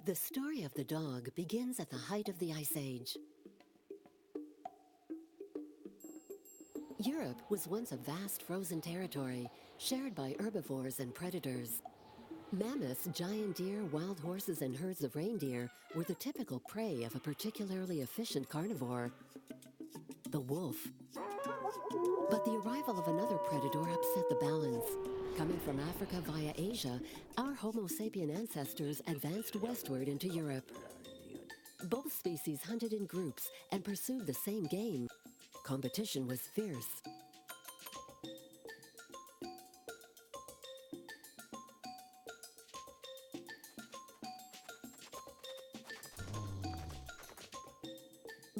The story of the dog begins at the height of the Ice Age. Europe was once a vast frozen territory shared by herbivores and predators. Mammoths, giant deer, wild horses, and herds of reindeer were the typical prey of a particularly efficient carnivore, the wolf. But the arrival of another predator upset the balance. Coming from Africa via Asia, our Homo sapien ancestors advanced westward into Europe. Both species hunted in groups and pursued the same game. Competition was fierce.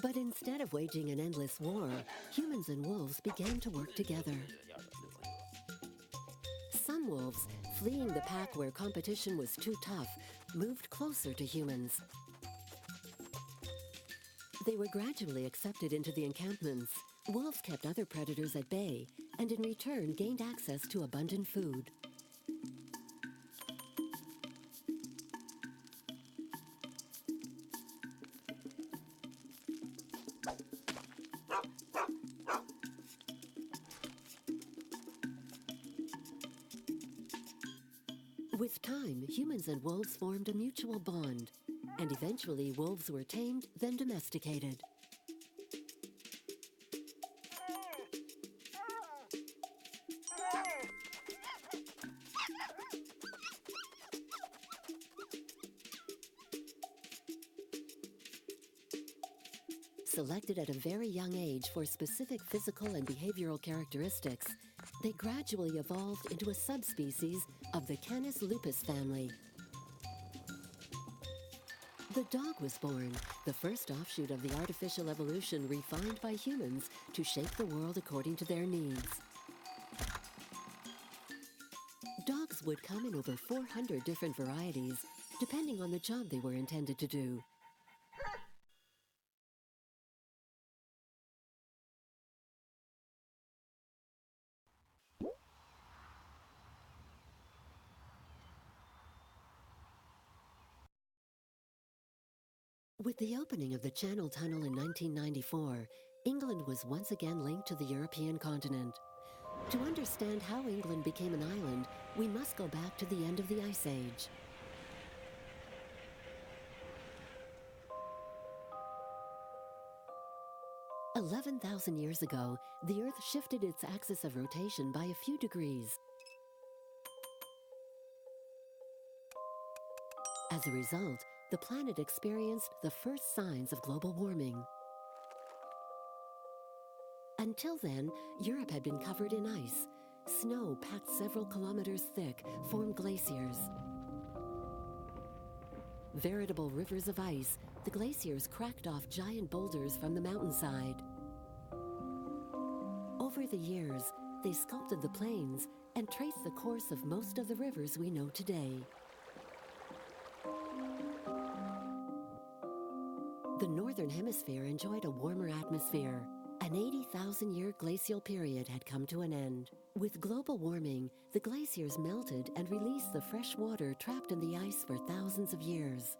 But instead of waging an endless war, humans and wolves began to work together. Some wolves, fleeing the pack where competition was too tough, moved closer to humans. They were gradually accepted into the encampments. Wolves kept other predators at bay, and in return gained access to abundant food. With time, humans and wolves formed a mutual bond, and eventually wolves were tamed, then domesticated. Selected at a very young age for specific physical and behavioral characteristics, they gradually evolved into a subspecies of the Canis lupus family. The dog was born, the first offshoot of the artificial evolution refined by humans to shape the world according to their needs. Dogs would come in over 400 different varieties, depending on the job they were intended to do. With the opening of the Channel Tunnel in 1994, England was once again linked to the European continent. To understand how England became an island, we must go back to the end of the Ice Age. "11,000 years ago, the Earth shifted its axis of rotation by a few degrees. As a result, the planet experienced the first signs of global warming. Until then, Europe had been covered in ice. Snow packed several kilometers thick formed glaciers. Veritable rivers of ice, the glaciers cracked off giant boulders from the mountainside. Over the years, they sculpted the plains and traced the course of most of the rivers we know today. The Northern Hemisphere enjoyed a warmer atmosphere. An 80,000-year glacial period had come to an end. With global warming, the glaciers melted and released the fresh water trapped in the ice for thousands of years.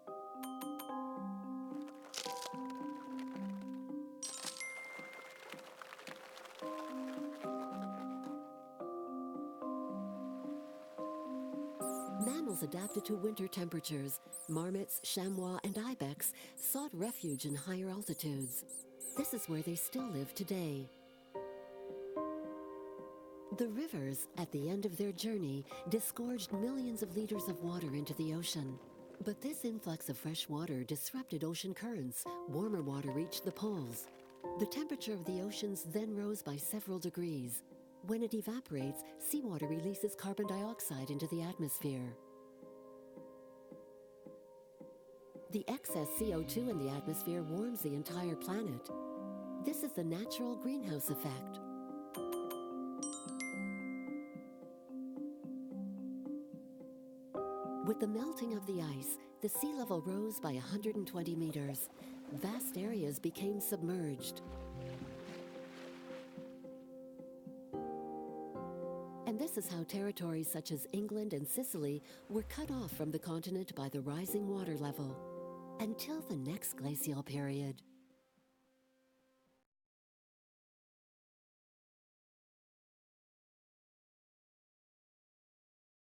Mammals adapted to winter temperatures. Marmots, chamois, and ibex sought refuge in higher altitudes. This is where they still live today. The rivers, at the end of their journey, disgorged millions of liters of water into the ocean. But this influx of fresh water disrupted ocean currents. Warmer water reached the poles. The temperature of the oceans then rose by several degrees. When it evaporates, seawater releases carbon dioxide into the atmosphere. The excess CO2 in the atmosphere warms the entire planet. This is the natural greenhouse effect. With the melting of the ice, the sea level rose by 120 meters. Vast areas became submerged. And this is how territories such as England and Sicily were cut off from the continent by the rising water level. Until the next glacial period.